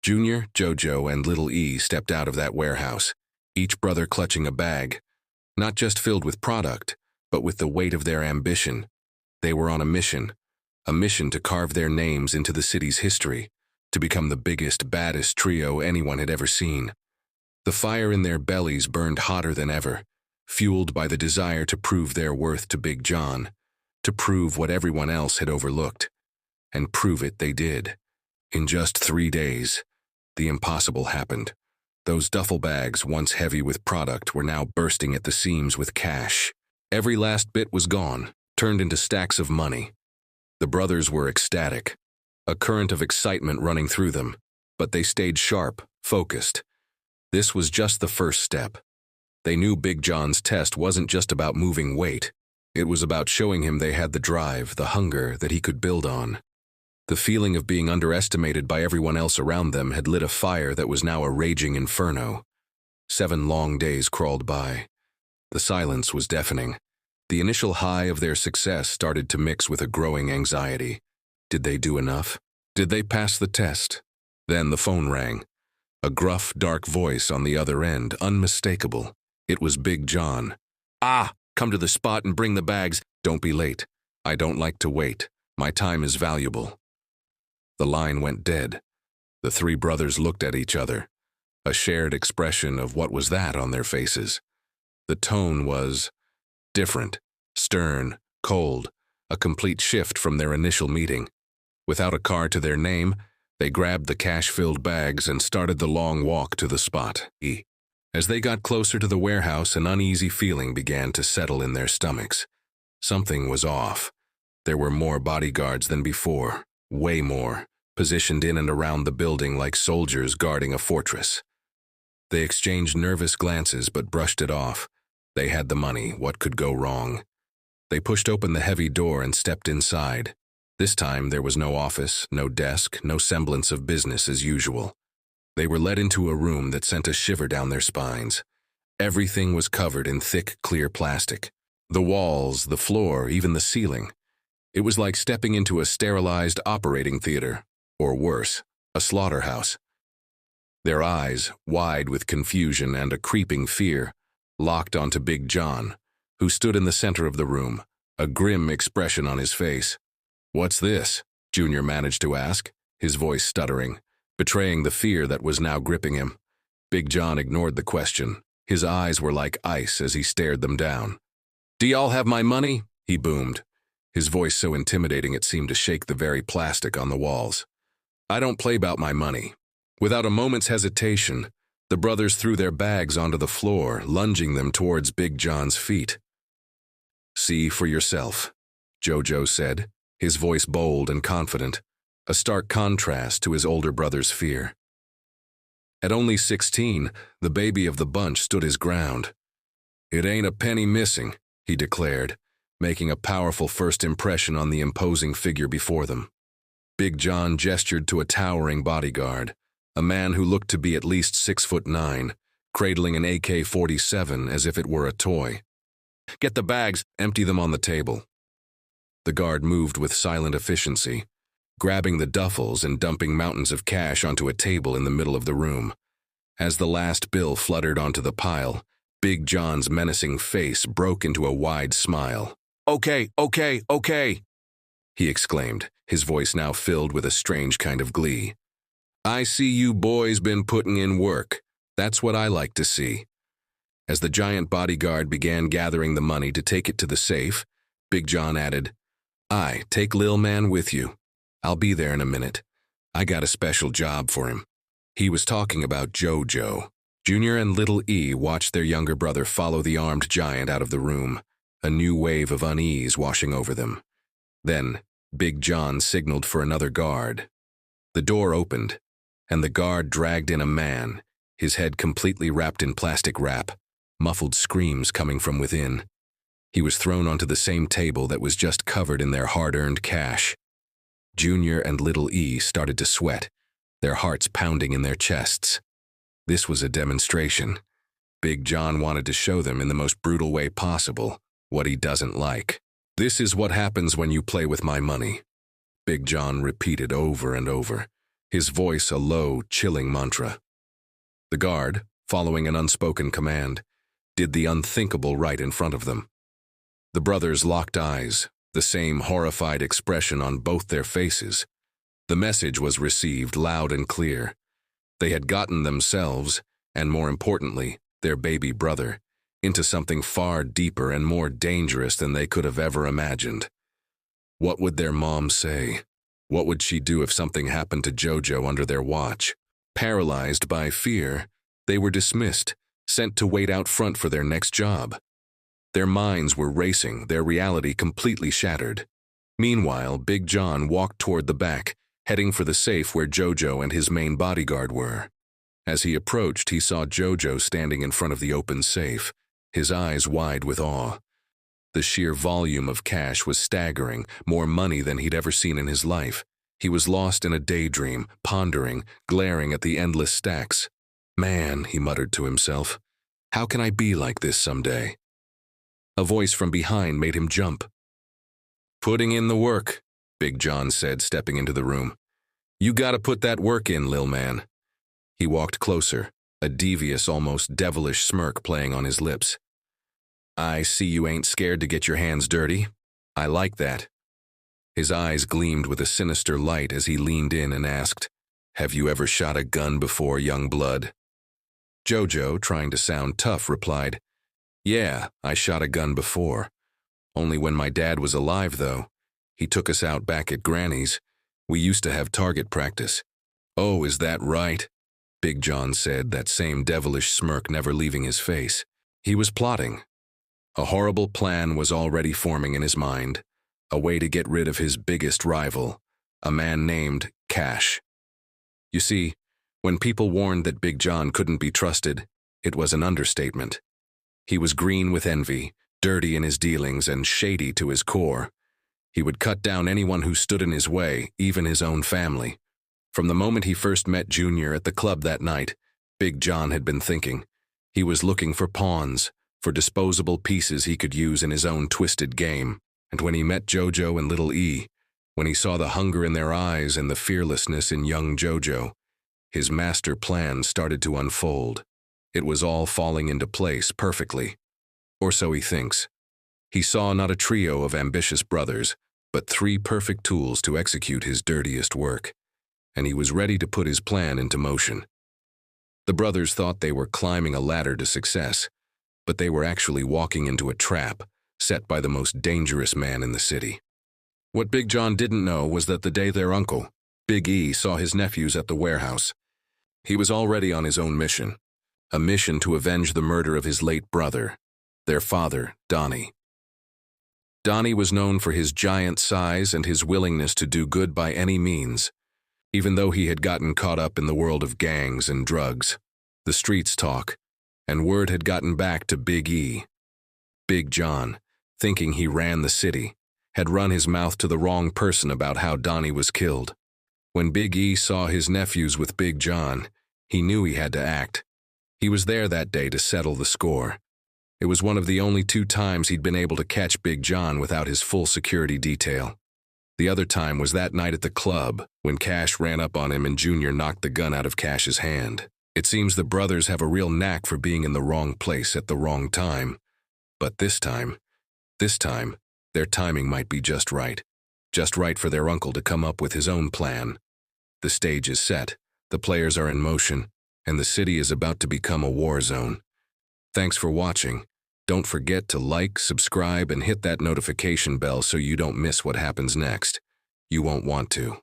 Junior, Jojo, and Little E stepped out of that warehouse, each brother clutching a bag, not just filled with product, but with the weight of their ambition. They were on a mission to carve their names into the city's history, to become the biggest, baddest trio anyone had ever seen. The fire in their bellies burned hotter than ever, fueled by the desire to prove their worth to Big John, to prove what everyone else had overlooked. And prove it they did. In just 3 days, the impossible happened. Those duffel bags, once heavy with product, were now bursting at the seams with cash. Every last bit was gone, turned into stacks of money. The brothers were ecstatic, a current of excitement running through them, but they stayed sharp, focused. This was just the first step. They knew Big John's test wasn't just about moving weight. It was about showing him they had the drive, the hunger that he could build on. The feeling of being underestimated by everyone else around them had lit a fire that was now a raging inferno. 7 long days crawled by. The silence was deafening. The initial high of their success started to mix with a growing anxiety. Did they do enough? Did they pass the test? Then the phone rang. A gruff, dark voice on the other end, unmistakable. It was Big John. "Ah, come to the spot and bring the bags. Don't be late. I don't like to wait. My time is valuable." The line went dead. The 3 brothers looked at each other, a shared expression of what was that on their faces. The tone was different, stern, cold, a complete shift from their initial meeting. Without a card to their name, they grabbed the cash-filled bags and started the long walk to the spot. As they got closer to the warehouse, an uneasy feeling began to settle in their stomachs. Something was off. There were more bodyguards than before. Way more, positioned in and around the building like soldiers guarding a fortress. They exchanged nervous glances but brushed it off. They had the money, what could go wrong? They pushed open the heavy door and stepped inside. This time there was no office, no desk, no semblance of business as usual. They were led into a room that sent a shiver down their spines. Everything was covered in thick, clear plastic. The walls, the floor, even the ceiling. It was like stepping into a sterilized operating theater, or worse, a slaughterhouse. Their eyes, wide with confusion and a creeping fear, locked onto Big John, who stood in the center of the room, a grim expression on his face. "What's this?" Junior managed to ask, his voice stuttering, betraying the fear that was now gripping him. Big John ignored the question. His eyes were like ice as he stared them down. "Do y'all have my money?" he boomed, his voice so intimidating it seemed to shake the very plastic on the walls. "I don't play about my money." Without a moment's hesitation, the brothers threw their bags onto the floor, lunging them towards Big John's feet. "See for yourself," Jojo said, his voice bold and confident, a stark contrast to his older brother's fear. At only 16, the baby of the bunch stood his ground. "It ain't a penny missing," he declared, making a powerful first impression on the imposing figure before them. Big John gestured to a towering bodyguard, a man who looked to be at least 6'9", cradling an AK-47 as if it were a toy. "Get the bags, empty them on the table." The guard moved with silent efficiency, grabbing the duffels and dumping mountains of cash onto a table in the middle of the room. As the last bill fluttered onto the pile, Big John's menacing face broke into a wide smile. Okay, he exclaimed, his voice now filled with a strange kind of glee. "I see you boys been putting in work. That's what I like to see." As the giant bodyguard began gathering the money to take it to the safe, Big John added, Take Lil Man with you. I'll be there in a minute. I got a special job for him." He was talking about Jojo. Junior and Little E watched their younger brother follow the armed giant out of the room, a new wave of unease washing over them. Then, Big John signaled for another guard. The door opened, and the guard dragged in a man, his head completely wrapped in plastic wrap, muffled screams coming from within. He was thrown onto the same table that was just covered in their hard-earned cash. Junior and Little E started to sweat, their hearts pounding in their chests. This was a demonstration. Big John wanted to show them in the most brutal way possible what he doesn't like. "This is what happens when you play with my money," Big John repeated over and over, his voice a low, chilling mantra. The guard, following an unspoken command, did the unthinkable right in front of them. The brothers locked eyes, the same horrified expression on both their faces. The message was received loud and clear. They had gotten themselves, and more importantly, their baby brother, into something far deeper and more dangerous than they could have ever imagined. What would their mom say? What would she do if something happened to Jojo under their watch? Paralyzed by fear, they were dismissed, sent to wait out front for their next job. Their minds were racing, their reality completely shattered. Meanwhile, Big John walked toward the back, heading for the safe where Jojo and his main bodyguard were. As he approached, he saw Jojo standing in front of the open safe, his eyes wide with awe. The sheer volume of cash was staggering, more money than he'd ever seen in his life. He was lost in a daydream, pondering, glaring at the endless stacks. "Man," he muttered to himself, "how can I be like this someday?" A voice from behind made him jump. "Putting in the work," Big John said, stepping into the room. "You gotta put that work in, lil man." He walked closer, a devious, almost devilish smirk playing on his lips. "I see you ain't scared to get your hands dirty. I like that." His eyes gleamed with a sinister light as he leaned in and asked, "Have you ever shot a gun before, young blood?" Jojo, trying to sound tough, replied, "Yeah, I shot a gun before. Only when my dad was alive, though. He took us out back at Granny's. We used to have target practice." "Oh, is that right?" Big John said, that same devilish smirk never leaving his face. He was plotting. A horrible plan was already forming in his mind, a way to get rid of his biggest rival, a man named Cash. You see, when people warned that Big John couldn't be trusted, it was an understatement. He was green with envy, dirty in his dealings, and shady to his core. He would cut down anyone who stood in his way, even his own family. From the moment he first met Junior at the club that night, Big John had been thinking. He was looking for pawns, for disposable pieces he could use in his own twisted game. And when he met Jojo and Little E, when he saw the hunger in their eyes and the fearlessness in young Jojo, his master plan started to unfold. It was all falling into place perfectly. Or so he thinks. He saw not a trio of ambitious brothers, but 3 perfect tools to execute his dirtiest work. And he was ready to put his plan into motion. The brothers thought they were climbing a ladder to success, but they were actually walking into a trap set by the most dangerous man in the city. What Big John didn't know was that the day their uncle, Big E, saw his nephews at the warehouse, he was already on his own mission, a mission to avenge the murder of his late brother, their father, Donnie. Donnie was known for his giant size and his willingness to do good by any means, even though he had gotten caught up in the world of gangs and drugs. The streets talk, and word had gotten back to Big E. Big John, thinking he ran the city, had run his mouth to the wrong person about how Donnie was killed. When Big E saw his nephews with Big John, he knew he had to act. He was there that day to settle the score. It was one of the only 2 times he'd been able to catch Big John without his full security detail. The other time was that night at the club, when Cash ran up on him and Junior knocked the gun out of Cash's hand. It seems the brothers have a real knack for being in the wrong place at the wrong time. But this time, their timing might be just right for their uncle to come up with his own plan. The stage is set, the players are in motion, and the city is about to become a war zone. Thanks for watching. Don't forget to like, subscribe, and hit that notification bell so you don't miss what happens next. You won't want to.